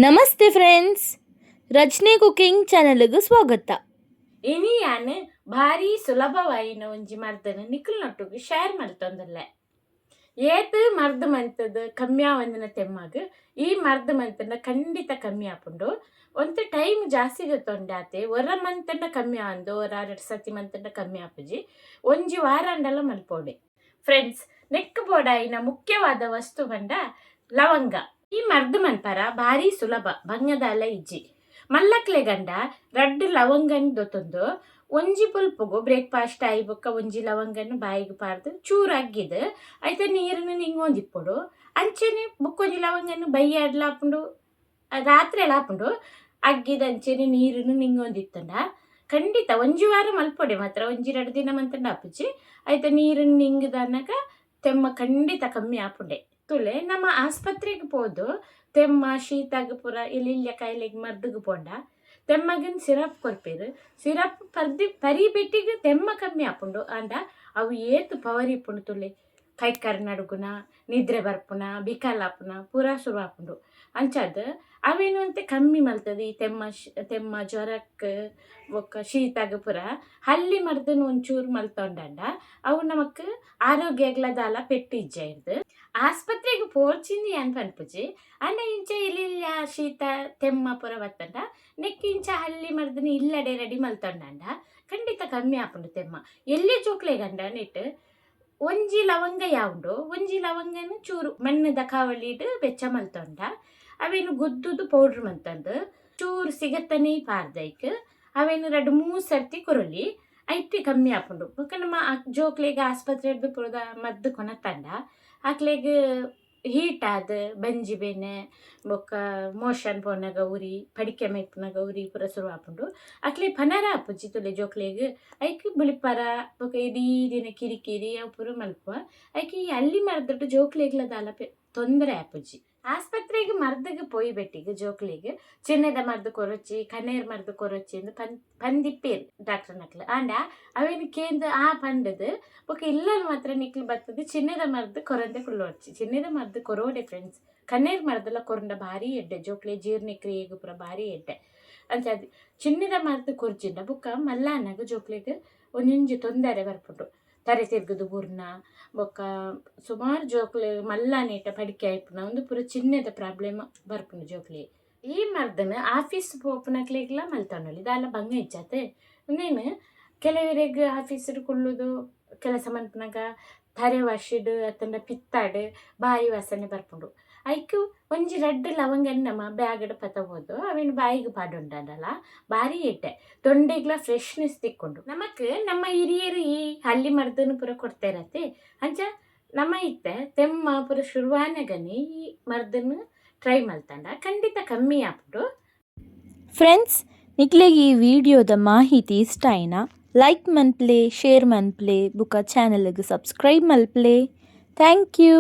ನಮಸ್ತೆ ಫ್ರೆಂಡ್ಸ್, ರಚನೆ ಕುಕಿಂಗ್ ಚಾನೆಲ್ಗೆ ಸ್ವಾಗತ. ಇನಿ ಯಾನ್ ಭಾರಿ ಸುಲಭವಾಯಿನ ಒಂಜಿ ಮರ್ದನ ನಿಕ್ಲನೊಟ್ಟಿಗೆ ಶೇರ್ ಮಲ್ತೊಂದಲ್ಲ. ಏತ್ ಮರ್ದ ಮಂತದ ಕಮ್ಮಿ ಆವಂದಿನ ತೆಮ್ಮಾಗ ಈ ಮರ್ದ ಮಂತನ ಖಂಡಿತ ಕಮ್ಮಿ ಆಪುಂಡು. ಒಂತ ಟೈಮ್ ಜಾಸ್ತಿ ತೊಂಡಾತೆ ಒರ ಮಂತನ ಕಮ್ಮಿ ಆಂದು ಒರ 2 ಸತಿ ಮಂತನ ಕಮ್ಮಿ ಆಪುಜಿ ಒಂಜಿ ವಾರ ಅಂಡಲ ಮಲ್ಪೋಡೆ. ಫ್ರೆಂಡ್ಸ್, ನೆಕ್ ಬೋಡಾಯಿನ ಮುಖ್ಯವಾದ ವಸ್ತು ಬಂಡ ಲವಂಗ. ಈ ಮರ್ದ ಮನ್ಪರ ಭಾರಿ ಸುಲಭ ಬಂಗದಾಲ ಇಜ್ಜಿ ಮಲ್ಲಕ್ಲೆ ಗಂಡ 2 ಲವಂಗನ್ ದೊತ್ತೊಂದು ಒಂಜಿ ಪುಲ್ಪುಗು ಬ್ರೇಕ್ಫಾಸ್ಟ್ ಆಯಿ ಬೊಕ್ಕ ಒಂಜಿ ಲವಂಗನ್ನು ಬಾಯಿಗೆ ಪಾರ್ದು ಚೂರು ಅಗ್ಗಿದು ಐತೆ ನೀರನ್ನು ನಿಂಗೊಂದಿಪ್ಪುಡು ಅಂಚೆನೆ ಬುಕ್ಕೊಂಜಿ ಲವಂಗನ್ನು ಬೈಯಾಡ್ಲ ಹಾಪುಂಡು ರಾತ್ರಿ ಎಲ್ಲ ಹಾಪುಂಡು ಅಗ್ಗಿದ ಅಂಚೆನೆ ನೀರನ್ನು ನಿಂಗೊಂದಿತ್ತಂಡ ಖಂಡಿತ ಒಂಜಿ ವಾರ ಮಲ್ಪೊಡೆ ಮಾತ್ರ ಒಂಜಿ 2 ದಿನ ಮಂತಂಡ ಆಪುಜಿ ಐತೆ ನೀರನ್ನು ನಿಂಗದನ್ನಕ ತೆಮ್ಮ ಖಂಡಿತ ಕಮ್ಮಿ ಆಪುಂಡೆ. ತುಲೆ ನಮ್ಮ ಆಸ್ಪತ್ರೆಗೆ ಹೋದು ತೆಮ್ಮ ಶೀತಾಗ ಪುರ ಇಲ್ಲಿಯ ಕಾಯಿಲೆಗೆ ಮರ್ದಿಗೆ ಪೋಂಡ ತೆಮ್ಮಗಿನ ಸಿರಪ್ ಕೊರ್ಪೇರು ಸಿರಪ್ ಪರಿಬಿಟ್ಟಿಗೆ ತೆಮ್ಮ ಕಮ್ಮಿ ಆಪುಂಡು ಅಂಡ ಅವು ಏತು ಪವರ್ ಇಪ್ಪುಂಡು. ತುಲೆ ಕೈಕರ್ ನಡುಗುನ ನಿದ್ರೆ ಬರ್ಪುನ ಬಿಕಲಾಪುನ ಪೂರ ಶುರು ಆಪುಂಡು ಅಂಚದು ಅವೇನು ಅಂತೆ ಕಮ್ಮಿ ಮಲ್ತದೆ. ಈ ತೆಮ್ಮ ಜ್ವರಕ್ಕೆ ಒಕ್ಕ ಶೀತಾಗ ಪುರ ಹಲ್ಲಿ ಮರ್ದನು ಒಂಚೂರು ಮಲ್ತೊಂಡ ಅವು ನಮಕ್ ಆರೋಗ್ಯಗ್ಲದಾಲ ಪೆಟ್ಟಿಜ್ಜ ಇರ್ದು ಆಸ್ಪತ್ರೆಗೆ ಪೋರ್ಚಿಂದಿ ಅಂತ ಅನ್ಪುಜಿ ಅನ್ನ ಇಂಚ ಇಲ್ಲಿಲ್ಲ ಶೀತ ತೆಮ್ಮ ಪುರ ಬತ್ತಂಡ ನೆಕ್ ಇಂಚ ಹಲ್ಲಿ ಮರ್ದನಿ ಇಲ್ಲಡೆ ರೆಡಿ ಮಲ್ತೊಂಡ ಖಂಡಿತ ಕಮ್ಮಿ ಆಪುಂಡು ತೆಮ್ಮ. ಎಲ್ಲಿ ಜೋಕ್ಲೆ ಗಂಡ ನೆಟ್ ಒಂಜಿ ಲವಂಗ ಯಾವುದು ಒಂಜಿ ಲವಂಗನು ಚೂರು ಮಣ್ಣದ ಕಾವಲಿಡು ಬೆಚ್ಚ ಮಲ್ತೊಂಡ ಅವೇನು ಗುದ್ದುದು ಪೌಡ್ರ್ ಮಂತಂದು ಚೂರು ಸಿಗತ್ತನೇ ಪಾರ್ದೈಕ್ ಅವೇನು 2-3 ಸರ್ತಿ ಕೊರಲಿ ಐಟಿ ಕಮ್ಮಿ ಆಪುಂಡು. ಬೊಕ್ಕ ನಮ್ಮ ಜೋಕ್ಲೆಗೆ ಆಸ್ಪತ್ರೆ ಹಿಡ್ದು ಪುರದ ಮದ್ದು ಕೊನತ್ತಂಡ ಆಕ್ಲೆಗ್ ಹೀಟ್ ಆದ ಬಂಜಿ ಬೇನೆ ಬೊಕ್ಕ ಮೋಷನ್ ಪೋನಾಗ ಉರಿ ಪಡಿಕೆ ಮೈಪುನಾಗ ಉರಿ ಪೂರ ಶುರು ಆಪುಂಡು ಆಕ್ಲೆ ಪನರ ಆಪುಜಿ. ತುಲೆ ಜೋಕ್ಲೆಗ್ ಐಕ್ ಬಿಳಿಪರ ಬೊಕ್ಕ ಇಡೀ ದಿನ ಕಿರಿಕಿರಿ ಅವು ಪೂರ ಮಲ್ಪುವ ಐಕ್ ಈ ಹಲ್ಲಿ ಮರ್ದಟ್ಟು ಜೋಕ್ಲೆಗ್ಲದಾಲ ತೊಂದರೆ ಆಪುಜಿ. ಆಸ್ಪತ್ರೆಗೆ ಮರ್ದಗೆ ಪೋಯಿ ಬೆಟ್ಟಿಗೆ ಜೋಕ್ಲಿಗೆ ಚಿನ್ನದ ಮರ್ದು ಕೊರೊಚ್ಚಿ ಕಣ್ಣೀರ್ ಮರ್ದು ಕೊರೊಚ್ಚಿ ಎಂದು ಪಂದಿಪ್ಪೇರು ಡಾಕ್ಟರ್ ನಕ್ಲು ಆಂಡ ಅವೇನು ಕೇಂದ್ರ ಆ ಪಂಡದು ಬೊಕ್ಕ ಇಲ್ಲಲ್ಲಿ ಮಾತ್ರ ನಿಕ್ಲು ಬರ್ತದೆ ಚಿನ್ನದ ಮರ್ದು ಕೊರಂದೆ ಕುಳ್ಳೊಡ್ಚಿ ಚಿನ್ನದ ಮರ್ದು ಕೊರೋಡೆ. ಫ್ರೆಂಡ್ಸ್, ಕಣ್ಣೀರ್ ಮರ್ದೆಲ್ಲ ಕೊರಂಡ ಭಾರಿ ಎಡ್ಡೆ ಜೋಕ್ಲೆ ಜೀರ್ಣ ಕ್ರಿಯೆಗೂ ಪುರ ಭಾರಿ ಎಡ್ಡೆ ಅಂತ ಚಿನ್ನದ ಮರ್ದು ಕೊರ್ಜಿಂಡ ಬೊಕ್ಕ ಮಲ್ಲಾನಾಗ ಜೋಕ್ಲೆಗೆ ಒಂದೊಂಜಿ ತೊಂದರೆ ಬರ್ಪುಂಡು. ತರೆ ತಿರ್ಗದು ಬುರ್ನ ಬೊಕ್ಕ ಸುಮಾರು ಜೋಕ್ಲೆ ಮಲ್ಲಾನೇಟ ಪಡಿಕೆ ಆಯ್ಪುನ ಒಂದು ಪೂರ ಚಿನ್ನದ ಪ್ರಾಬ್ಲಮ್ ಬರ್ಪುಂಡು ಜೋಕ್ಲೆ. ಈ ಮರ್ದನ ಆಫೀಸ್ ಪೋಪುನಕ್ಲೆಗ್ಲ ಮಲ್ತೊಂಡೊಲಿ ದಾಲ ಬಂಗ ಇಜ್ಜಾತೆ ಇನ್ನೇನು ಕೆಲವರಿಗೆ ಆಫೀಸ್ ಕುಳ್ಳುದು ಕೆಲಸ ಮನ್ಪುನಾಗ ತರೆ ವಾಶಿಡು ಅತ್ತಂಡ ಪಿತ್ತಾಡು ಬಾಯಿ ವಾಸನೆ ಬರ್ಪುಂಡು ಐಕ್ ಒಂಜಿ 2 ಲವಂಗನ್ ನಮ್ಮ ಬ್ಯಾಗಡ್ ಪತ ಹೋದು ಅವೇನು ಬಾಯಿಗೆ ಪಾಡುಂಡಲ್ಲ ಭಾರಿ ಎಡ್ಡೆ ತೊಂಡೆಗ್ಲ ಫ್ರೆಶ್ನೆಸ್ ತಿಕ್ಕೊಂಡು ನಮಕ್ ನಮ್ಮ ಹಿರಿಯರು ಈ ಹಲ್ಲಿ ಮರ್ದನು ಪೂರ ಕೊಡ್ತಾರತ್ತೆ ಅಂಚ ನಮ್ಮ ಇತ್ತೆ ತೆಮ್ಮ ಪೂರ ಶುರುವಾನಗನಿ ಈ ಮರ್ದನ್ನು ಟ್ರೈ ಮಲ್ತಂಡ ಖಂಡಿತ ಕಮ್ಮಿ ಆಪುಂಡು. ಫ್ರೆಂಡ್ಸ್, ನಿಕ್ಲೆಗೆ ಈ ವಿಡಿಯೋದ ಮಾಹಿತಿ ಇಷ್ಟ ಆಯ್ನಾ ಲೈಕ್ ಮನ್ಪ್ಲೆ, ಶೇರ್ ಮನ್ಪ್ಲೆ, ಬುಕ್ಕ ಚಾನೆಲ್ಗೆ ಸಬ್ಸ್ಕ್ರೈಬ್ ಮಲ್ಪ್ಲೆ. Thank you.